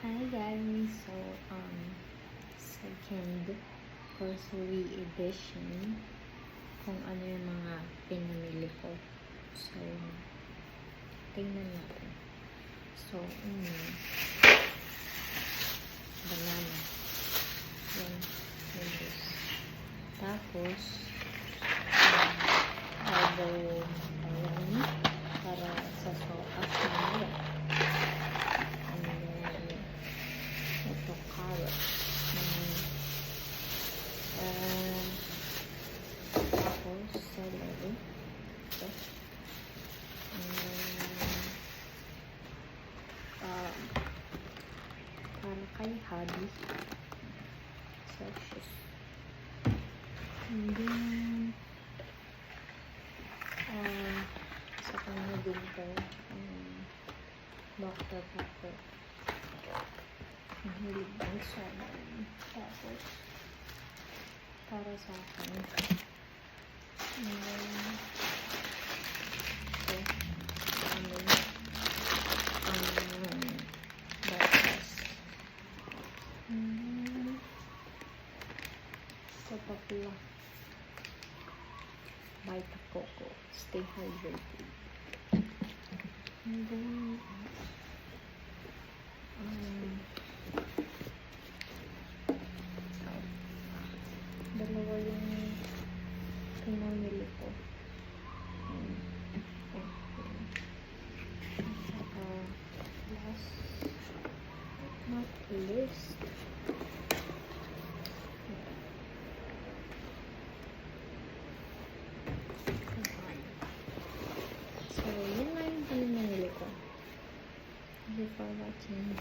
Hi guys! So, second grocery edition kung ano yung mga pinamili ko. So, tingnan natin. So, banana. Yan, this. Tapos, elbow, ayan, para sa sopas na ito, carrot. Tapos, celery. Ito. Para kay hubby. Celsius. And then, sa kanya din ko, Dr. Pepper. Mahilig ng soda. Tapos, para sa akin. And then, ito. Breakfast. Ito pa pula. Vita Coco. Stay hydrated. And then, dalawa yung pinamili ko. Saka last not least, so yun lang yung pinamili ko. Thank you for watching.